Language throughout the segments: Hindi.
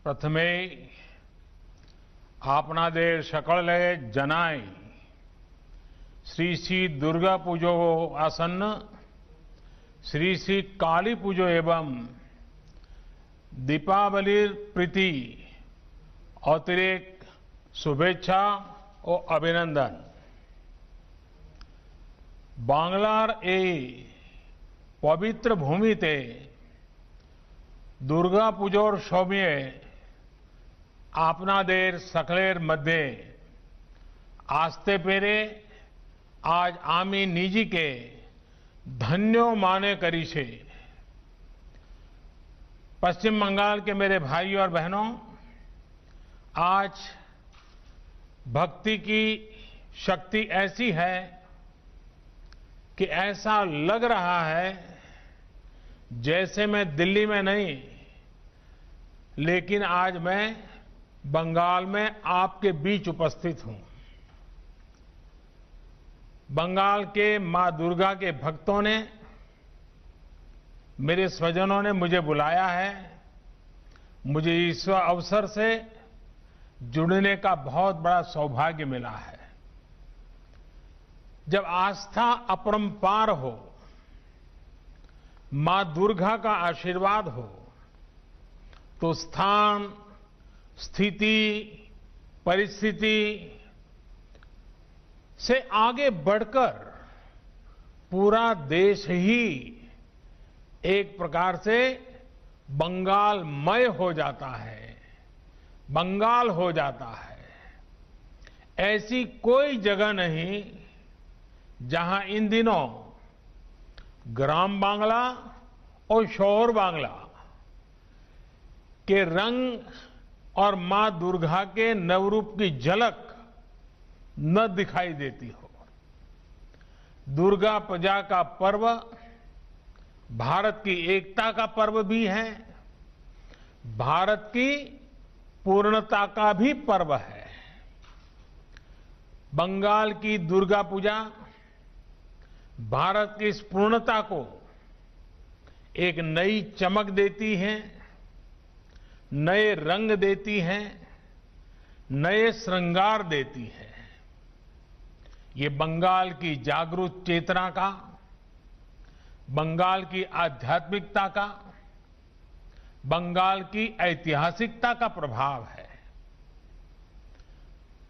प्रथमे आपनादेर सकले जनाई श्री श्री दुर्गा पूजो आसन्न श्री श्री काली पूजो एवं दीपावलीर प्रीति अतिरेक शुभेच्छा और अभिनंदन। बांग्लार ए पवित्र भूमिते दुर्गा पूजोर सौम्ये आपनादेर सकलेर मध्य आस्ते पेरे आज आमी निजी के धन्यो माने करी छे। पश्चिम बंगाल के मेरे भाइयों और बहनों, आज भक्ति की शक्ति ऐसी है कि ऐसा लग रहा है जैसे मैं दिल्ली में नहीं, लेकिन आज मैं बंगाल में आपके बीच उपस्थित हूं। बंगाल के मां दुर्गा के भक्तों ने, मेरे स्वजनों ने मुझे बुलाया है। मुझे इस अवसर से जुड़ने का बहुत बड़ा सौभाग्य मिला है। जब आस्था अपरंपार हो, मां दुर्गा का आशीर्वाद हो, तो स्थान, स्थिति, परिस्थिति से आगे बढ़कर पूरा देश ही एक प्रकार से बंगालमय हो जाता है, बंगाल हो जाता है। ऐसी कोई जगह नहीं जहां इन दिनों ग्राम बांग्ला और शहर बांग्ला के रंग और मां दुर्गा के नवरूप की झलक न दिखाई देती हो। दुर्गा पूजा का पर्व भारत की एकता का पर्व भी है, भारत की पूर्णता का भी पर्व है। बंगाल की दुर्गा पूजा भारत की इस पूर्णता को एक नई चमक देती है, नए रंग देती है, नए श्रृंगार देती है। ये बंगाल की जागरूक चेतना का, बंगाल की आध्यात्मिकता का, बंगाल की ऐतिहासिकता का प्रभाव है।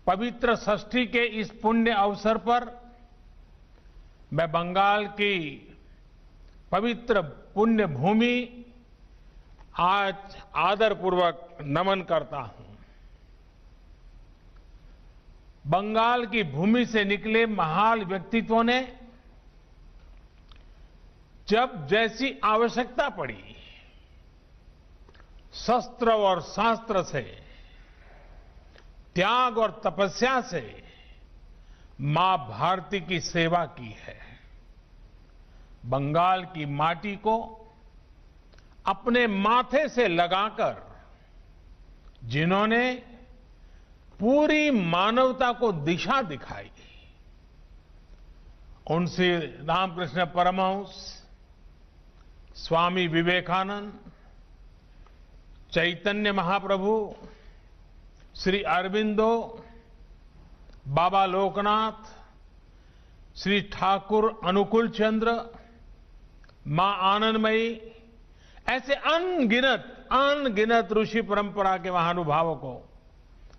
पवित्र षष्ठी के इस पुण्य अवसर पर मैं बंगाल की पवित्र पुण्य भूमि आज आदरपूर्वक नमन करता हूं। बंगाल की भूमि से निकले महान व्यक्तित्वों ने जब जैसी आवश्यकता पड़ी, शस्त्र और शास्त्र से, त्याग और तपस्या से मां भारती की सेवा की है। बंगाल की माटी को अपने माथे से लगाकर जिन्होंने पूरी मानवता को दिशा दिखाई, उनसे रामकृष्ण परमहंस, स्वामी विवेकानंद, चैतन्य महाप्रभु, श्री अरविंदो, बाबा लोकनाथ, श्री ठाकुर अनुकूल चंद्र, मां आनंदमयी, ऐसे अनगिनत ऋषि परंपरा के महानुभावों को,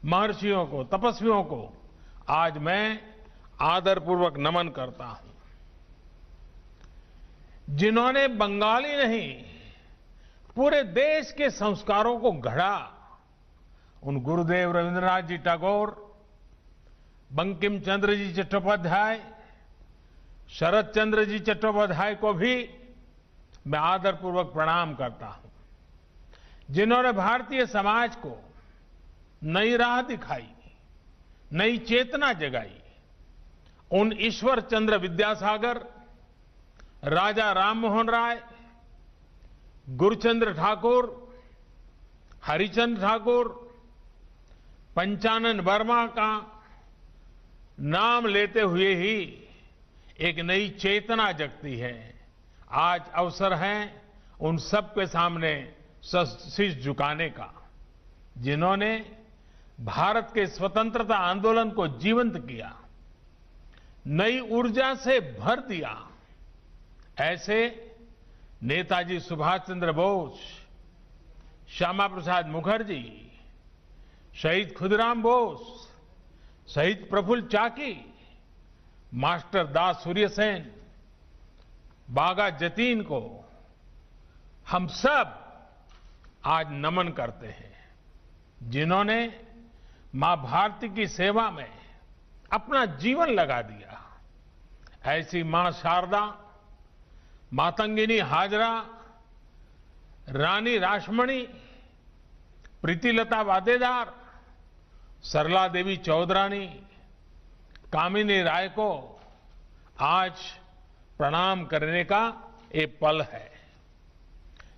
महर्षियों को, तपस्वियों को आज मैं आदरपूर्वक नमन करता हूं, जिन्होंने बंगाली नहीं पूरे देश के संस्कारों को गढ़ा। उन गुरुदेव रविंद्रनाथ जी टैगोर, बंकिम चंद्र जी चट्टोपाध्याय, शरद चंद्र जी चट्टोपाध्याय को भी मैं आदरपूर्वक प्रणाम करता हूं, जिन्होंने भारतीय समाज को नई राह दिखाई, नई चेतना जगाई। उन ईश्वर चंद्र विद्यासागर, राजा राममोहन राय, गुरुचंद्र ठाकुर, हरिचंद्र ठाकुर, पंचानन वर्मा का नाम लेते हुए ही एक नई चेतना जगती है। आज अवसर है उन सबके सामने शीश झुकाने का। जिन्होंने भारत के स्वतंत्रता आंदोलन को जीवंत किया, नई ऊर्जा से भर दिया, ऐसे नेताजी सुभाष चंद्र बोस, श्यामा प्रसाद मुखर्जी, शहीद खुदीराम बोस, शहीद प्रफुल्ल चाकी, मास्टर दास सूर्यसेन, बागा जतीन को हम सब आज नमन करते हैं, जिन्होंने मां भारती की सेवा में अपना जीवन लगा दिया। ऐसी मां शारदा, मातंगिनी हाजरा, रानी रासमणी, प्रीतिलता वादेदार, सरला देवी चौधरानी, कामिनी राय को आज प्रणाम करने का ये पल है,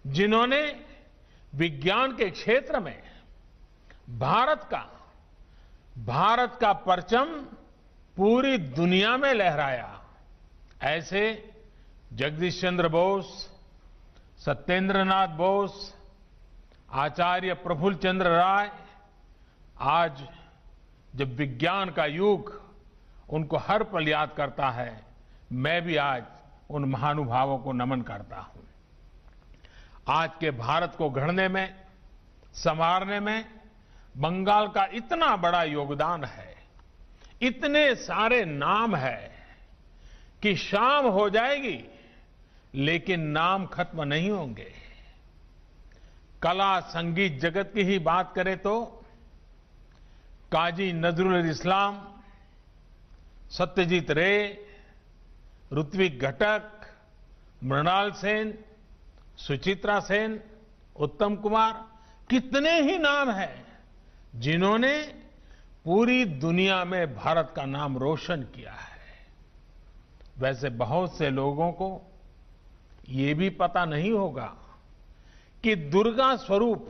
जिन्होंने विज्ञान के क्षेत्र में भारत का परचम पूरी दुनिया में लहराया। ऐसे जगदीश चंद्र बोस, सत्येंद्र नाथ बोस, आचार्य प्रफुल्ल चंद्र राय, आज जब विज्ञान का युग उनको हर पल याद करता है, मैं भी आज उन महानुभावों को नमन करता हूं। आज के भारत को गढ़ने में, संवारने में बंगाल का इतना बड़ा योगदान है, इतने सारे नाम है कि शाम हो जाएगी लेकिन नाम खत्म नहीं होंगे। कला संगीत जगत की ही बात करें तो काजी नजरुल इस्लाम, सत्यजीत रे, ऋत्विक घटक, मृणाल सेन, सुचित्रा सेन, उत्तम कुमार, कितने ही नाम हैं जिन्होंने पूरी दुनिया में भारत का नाम रोशन किया है। वैसे बहुत से लोगों को ये भी पता नहीं होगा कि दुर्गा स्वरूप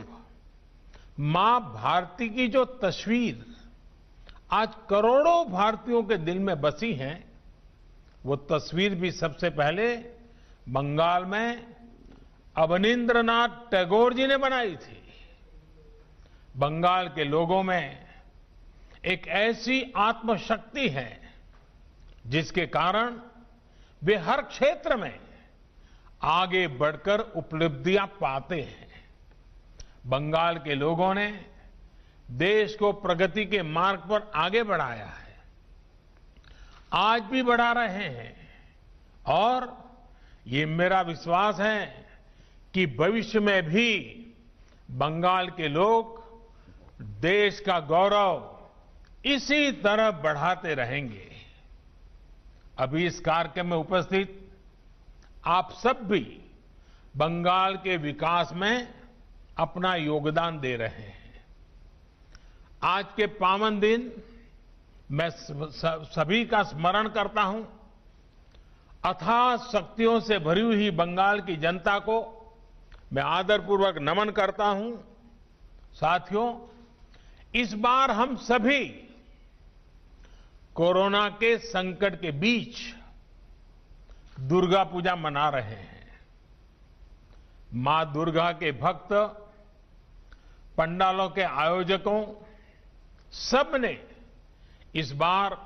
मां भारती की जो तस्वीर आज करोड़ों भारतीयों के दिल में बसी है, वो तस्वीर भी सबसे पहले बंगाल में अवनींद्रनाथ टैगोर जी ने बनाई थी। बंगाल के लोगों में एक ऐसी आत्मशक्ति है जिसके कारण वे हर क्षेत्र में आगे बढ़कर उपलब्धियां पाते हैं। बंगाल के लोगों ने देश को प्रगति के मार्ग पर आगे बढ़ाया है, आज भी बढ़ा रहे हैं, और ये मेरा विश्वास है कि भविष्य में भी बंगाल के लोग देश का गौरव इसी तरह बढ़ाते रहेंगे। अभी इस कार्यक्रम में उपस्थित आप सब भी बंगाल के विकास में अपना योगदान दे रहे हैं। आज के पावन दिन मैं सभी का स्मरण करता हूं। अथाह शक्तियों से भरी हुई बंगाल की जनता को मैं आदरपूर्वक नमन करता हूं। साथियों, इस बार हम सभी कोरोना के संकट के बीच दुर्गा पूजा मना रहे हैं। मां दुर्गा के भक्त, पंडालों के आयोजकों, सबने इस बार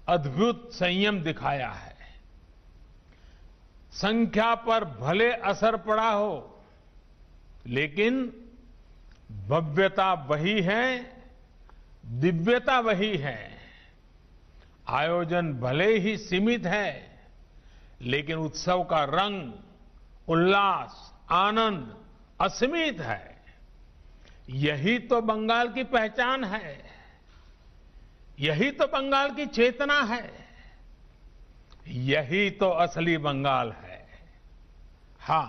अद्भुत संयम दिखाया है। संख्या पर भले असर पड़ा हो, लेकिन भव्यता वही है, दिव्यता वही है। आयोजन भले ही सीमित है, लेकिन उत्सव का रंग, उल्लास, आनंद असीमित है। यही तो बंगाल की पहचान है, यही तो बंगाल की चेतना है, यही तो असली बंगाल है। हां,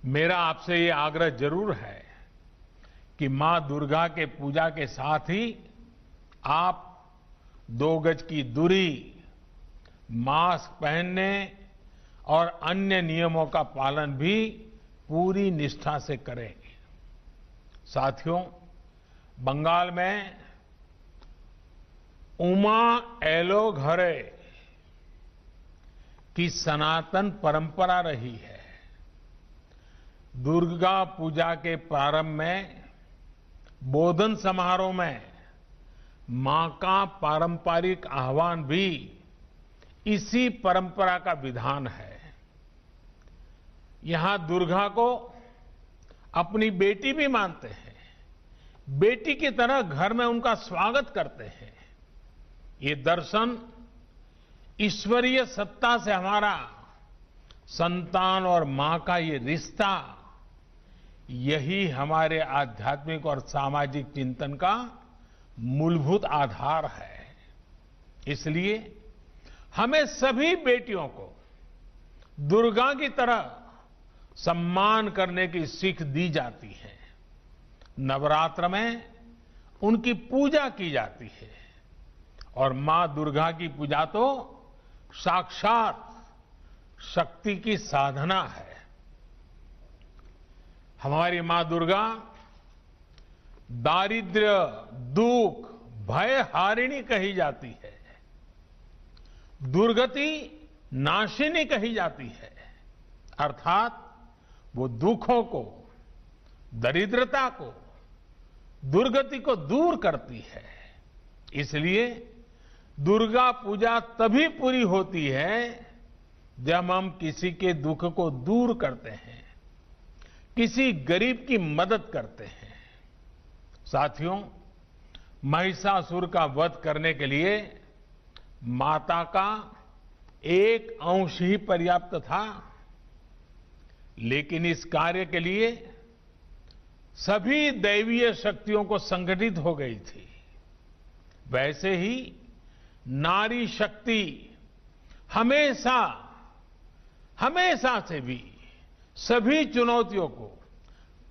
मेरा आपसे ये आग्रह जरूर है कि मां दुर्गा के पूजा के साथ ही आप 2 गज की दूरी, मास्क पहनने और अन्य नियमों का पालन भी पूरी निष्ठा से करें। साथियों, बंगाल में उमा एलो घरे की सनातन परंपरा रही है। दुर्गा पूजा के प्रारंभ में बोधन समारोह में मां का पारंपरिक आह्वान भी इसी परंपरा का विधान है। यहां दुर्गा को अपनी बेटी भी मानते हैं, बेटी की तरह घर में उनका स्वागत करते हैं। ये दर्शन ईश्वरीय सत्ता से हमारा संतान और मां का ये रिश्ता, यही हमारे आध्यात्मिक और सामाजिक चिंतन का मूलभूत आधार है। इसलिए हमें सभी बेटियों को दुर्गा की तरह सम्मान करने की सीख दी जाती है। नवरात्र में उनकी पूजा की जाती है और मां दुर्गा की पूजा तो साक्षात शक्ति की साधना है। हमारी मां दुर्गा दारिद्र्य, दुख, भय हारिणी कही जाती है, दुर्गति नाशिनी कही जाती है। अर्थात वो दुखों को, दरिद्रता को, दुर्गति को दूर करती है। इसलिए दुर्गा पूजा तभी पूरी होती है जब हम किसी के दुख को दूर करते हैं, किसी गरीब की मदद करते हैं। साथियों, महिषासुर का वध करने के लिए माता का एक अंश ही पर्याप्त था, लेकिन इस कार्य के लिए सभी दैवीय शक्तियों को संगठित हो गई थी। वैसे ही नारी शक्ति हमेशा से भी सभी चुनौतियों को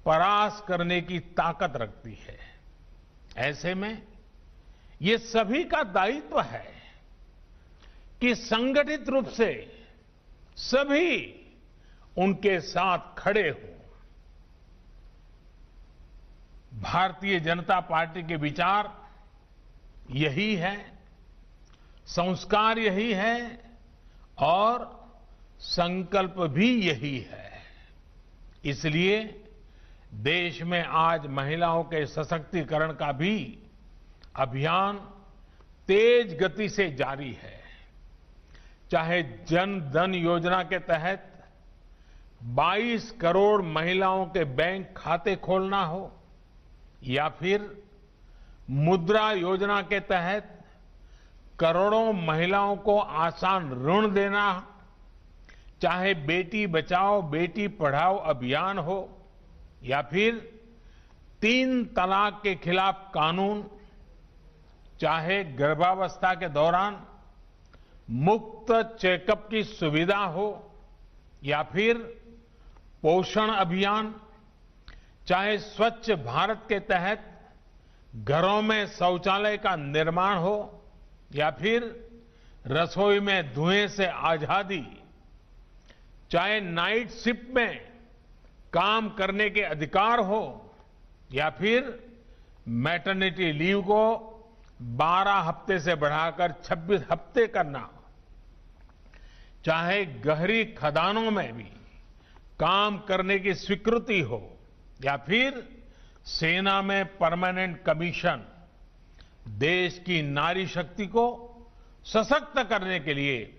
परास्त करने की ताकत रखती है। ऐसे में ये सभी का दायित्व है कि संगठित रूप से सभी उनके साथ खड़े हों। भारतीय जनता पार्टी के विचार यही है, संस्कार यही है और संकल्प भी यही है। इसलिए देश में आज महिलाओं के सशक्तिकरण का भी अभियान तेज गति से जारी है। चाहे जन धन योजना के तहत 22 करोड़ महिलाओं के बैंक खाते खोलना हो, या फिर मुद्रा योजना के तहत करोड़ों महिलाओं को आसान ऋण देना, चाहे बेटी बचाओ बेटी पढ़ाओ अभियान हो, या फिर 3 तलाक के खिलाफ कानून, चाहे गर्भावस्था के दौरान मुफ्त चेकअप की सुविधा हो, या फिर पोषण अभियान, चाहे स्वच्छ भारत के तहत घरों में शौचालय का निर्माण हो, या फिर रसोई में धुएं से आजादी, चाहे नाइट शिफ्ट में काम करने के अधिकार हो, या फिर मैटरनिटी लीव को 12 हफ्ते से बढ़ाकर 26 हफ्ते करना, चाहे गहरी खदानों में भी काम करने की स्वीकृति हो, या फिर सेना में परमानेंट कमीशन, देश की नारी शक्ति को सशक्त करने के लिए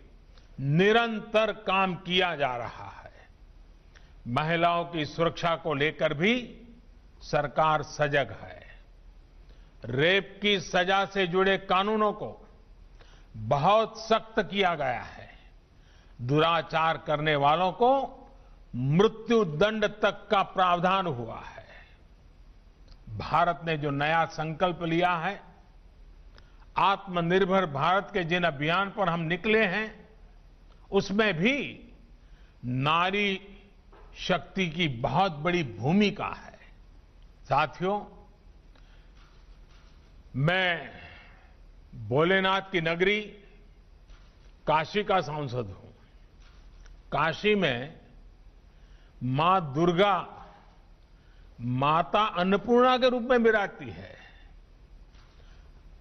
निरंतर काम किया जा रहा है। महिलाओं की सुरक्षा को लेकर भी सरकार सजग है। रेप की सजा से जुड़े कानूनों को बहुत सख्त किया गया है। दुराचार करने वालों को मृत्यु दंड तक का प्रावधान हुआ है। भारत ने जो नया संकल्प लिया है, आत्मनिर्भर भारत के जिन अभियान पर हम निकले हैं, उसमें भी नारी शक्ति की बहुत बड़ी भूमिका है। साथियों, मैं भोलेनाथ की नगरी काशी का सांसद हूं। काशी में मां दुर्गा माता अन्नपूर्णा के रूप में विराजती है।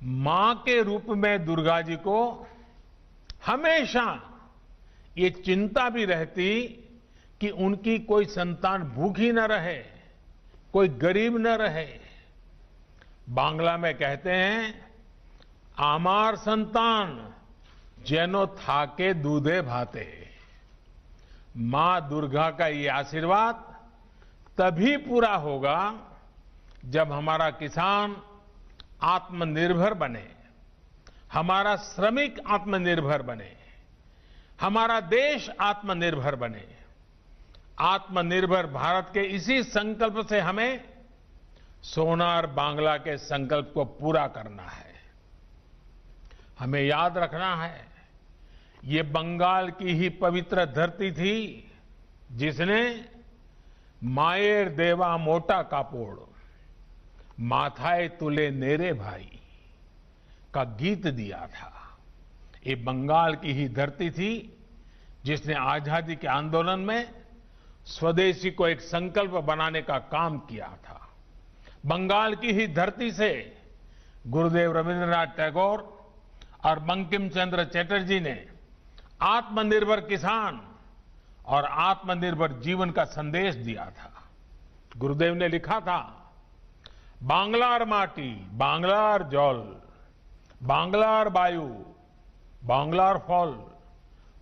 मां के रूप में दुर्गा जी को हमेशा ये चिंता भी रहती कि उनकी कोई संतान भूखी न रहे, कोई गरीब न रहे, बांग्ला में कहते हैं, आमार संतान जेनो थाके दूधे भाते। मां दुर्गा का ये आशीर्वाद तभी पूरा होगा जब हमारा किसान आत्मनिर्भर बने, हमारा श्रमिक आत्मनिर्भर बने, हमारा देश आत्मनिर्भर बने। आत्मनिर्भर भारत के इसी संकल्प से हमें सोनार बांग्ला के संकल्प को पूरा करना है। हमें याद रखना है, ये बंगाल की ही पवित्र धरती थी जिसने मायर देवा मोटा कापोड़ माथाए तुले नेरे भाई का गीत दिया था। ये बंगाल की ही धरती थी जिसने आजादी के आंदोलन में स्वदेशी को एक संकल्प बनाने का काम किया था। बंगाल की ही धरती से गुरुदेव रविंद्रनाथ टैगोर और बंकिम चंद्र चटर्जी ने आत्मनिर्भर किसान और आत्मनिर्भर जीवन का संदेश दिया था। गुरुदेव ने लिखा था, बांग्लार माटी बांग्लार जल, बांग्लार वायु बांग्लार फल,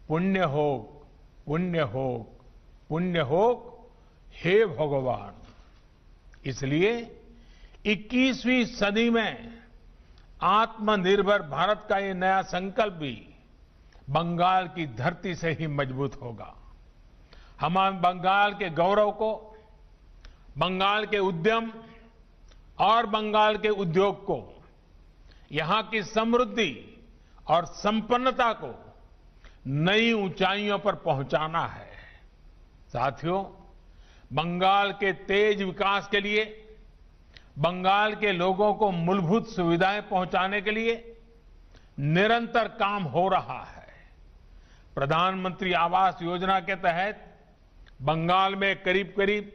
पुण्य होक पुण्य होक पुण्य होक हे भगवान। इसलिए 21वीं सदी में आत्मनिर्भर भारत का ये नया संकल्प भी बंगाल की धरती से ही मजबूत होगा। हम बंगाल के गौरव को, बंगाल के उद्यम और बंगाल के उद्योग को, यहां की समृद्धि और संपन्नता को नई ऊंचाइयों पर पहुंचाना है। साथियों, बंगाल के तेज विकास के लिए, बंगाल के लोगों को मूलभूत सुविधाएं पहुंचाने के लिए निरंतर काम हो रहा है। प्रधानमंत्री आवास योजना के तहत बंगाल में करीब करीब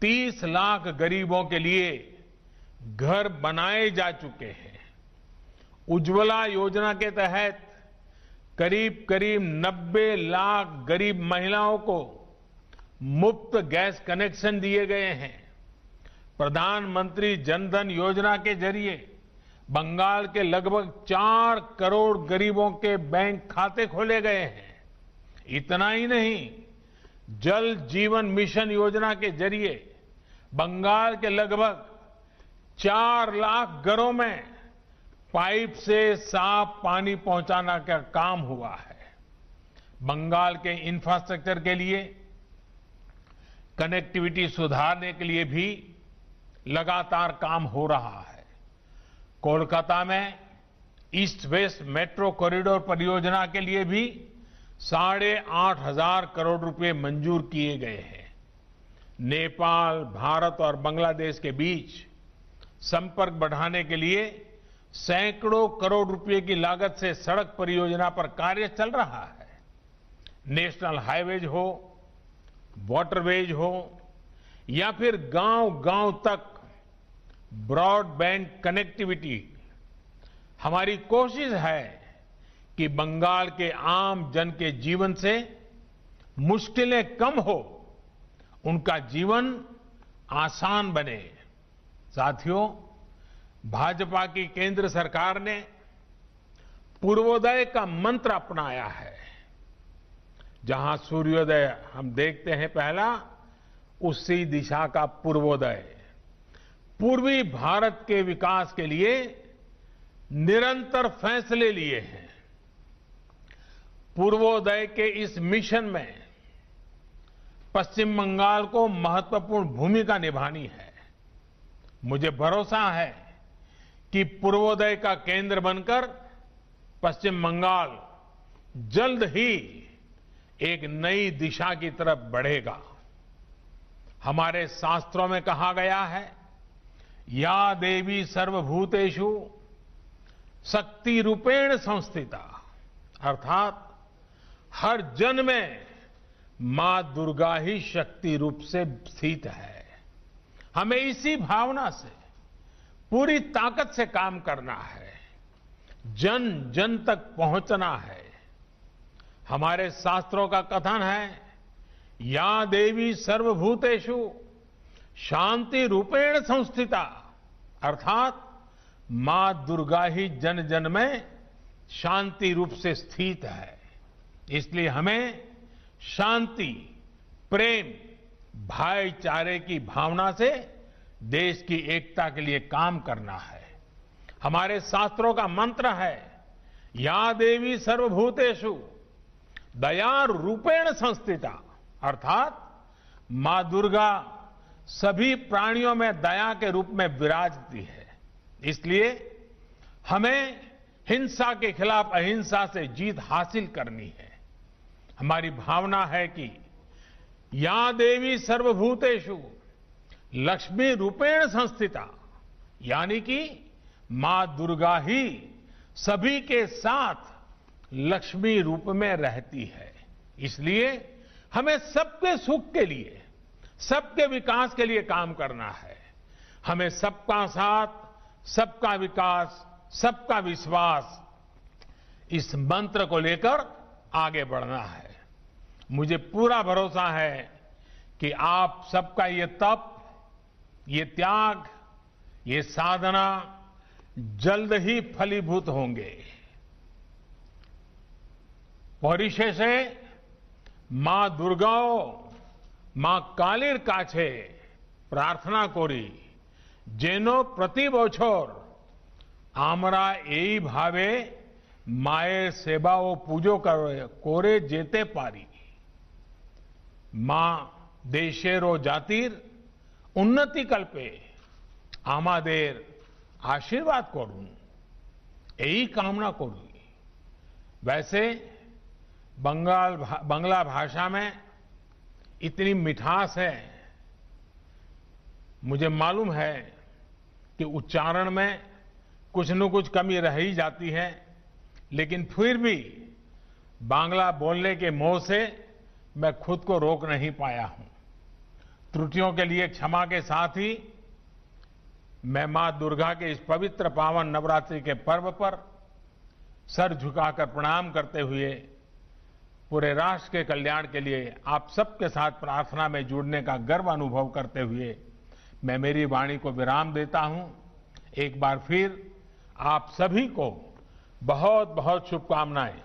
30 लाख गरीबों के लिए घर बनाए जा चुके हैं। उज्ज्वला योजना के तहत करीब करीब 90 लाख गरीब महिलाओं को मुफ्त गैस कनेक्शन दिए गए हैं। प्रधानमंत्री जनधन योजना के जरिए बंगाल के लगभग 4 करोड़ गरीबों के बैंक खाते खोले गए हैं। इतना ही नहीं, जल जीवन मिशन योजना के जरिए बंगाल के लगभग 4 लाख घरों में पाइप से साफ पानी पहुंचाना का काम हुआ है। बंगाल के इंफ्रास्ट्रक्चर के लिए, कनेक्टिविटी सुधारने के लिए भी लगातार काम हो रहा है। कोलकाता में ईस्ट वेस्ट मेट्रो कॉरिडोर परियोजना के लिए भी 8,500 करोड़ रुपए मंजूर किए गए हैं। नेपाल, भारत और बांग्लादेश के बीच संपर्क बढ़ाने के लिए सैकड़ों करोड़ रुपए की लागत से सड़क परियोजना पर कार्य चल रहा है। नेशनल हाईवेज हो, वाटरवेज हो या फिर गांव-गांव तक ब्रॉडबैंड कनेक्टिविटी, हमारी कोशिश है कि बंगाल के आम जन के जीवन से मुश्किलें कम हो, उनका जीवन आसान बने। साथियों, भाजपा की केंद्र सरकार ने पूर्वोदय का मंत्र अपनाया है। जहां सूर्योदय हम देखते हैं पहला, उसी दिशा का पूर्वोदय। पूर्वी भारत के विकास के लिए निरंतर फैसले लिए हैं। पूर्वोदय के इस मिशन में पश्चिम बंगाल को महत्वपूर्ण भूमिका निभानी है। मुझे भरोसा है कि पूर्वोदय का केंद्र बनकर पश्चिम बंगाल जल्द ही एक नई दिशा की तरफ बढ़ेगा। हमारे शास्त्रों में कहा गया है, या देवी सर्वभूतेषु शक्ति रूपेण संस्थिता, अर्थात हर जन में मां दुर्गा ही शक्ति रूप से स्थित है। हमें इसी भावना से पूरी ताकत से काम करना है, जन जन तक पहुंचना है। हमारे शास्त्रों का कथन है, या देवी सर्वभूतेषु शांति रूपेण संस्थिता, अर्थात मां दुर्गा ही जन जन में शांति रूप से स्थित है। इसलिए हमें शांति, प्रेम, भाईचारे की भावना से देश की एकता के लिए काम करना है। हमारे शास्त्रों का मंत्र है, या देवी सर्वभूतेषु दया रूपेण संस्थिता, अर्थात मां दुर्गा सभी प्राणियों में दया के रूप में विराजती है। इसलिए हमें हिंसा के खिलाफ अहिंसा से जीत हासिल करनी है। हमारी भावना है कि या देवी सर्वभूतेषु लक्ष्मी रूपेण संस्थिता, यानी कि मां दुर्गा ही सभी के साथ लक्ष्मी रूप में रहती है। इसलिए हमें सबके सुख के लिए, सबके विकास के लिए काम करना है। हमें सबका साथ, सबका विकास, सबका विश्वास, इस मंत्र को लेकर आगे बढ़ना है। मुझे पूरा भरोसा है कि आप सबका ये तप, ये त्याग, ये साधना जल्द ही फलीभूत होंगे। परिशेषे मां दुर्गाओ मां कालीर काछे प्रार्थना करी जेनो प्रति बछर आमरा एई भावे माয়ের सेवा ও পুজো করে যেতে পারি। মা দেশের ও জাতির উন্নতিকল্পে আমাদের आशीर्वाद করুন, यही कामना करूं। वैसे बंगला भाषा में इतनी मिठास है, मुझे मालूम है कि उच्चारण में कुछ न कुछ कमी रह ही जाती है, लेकिन फिर भी बांग्ला बोलने के मोह से मैं खुद को रोक नहीं पाया हूं। त्रुटियों के लिए क्षमा के साथ ही मैं मां दुर्गा के इस पवित्र पावन नवरात्रि के पर्व पर सर झुकाकर प्रणाम करते हुए पूरे राष्ट्र के कल्याण के लिए आप सबके साथ प्रार्थना में जुड़ने का गर्व अनुभव करते हुए मैं मेरी वाणी को विराम देता हूं। एक बार फिर आप सभी को बहुत बहुत शुभकामनाएं।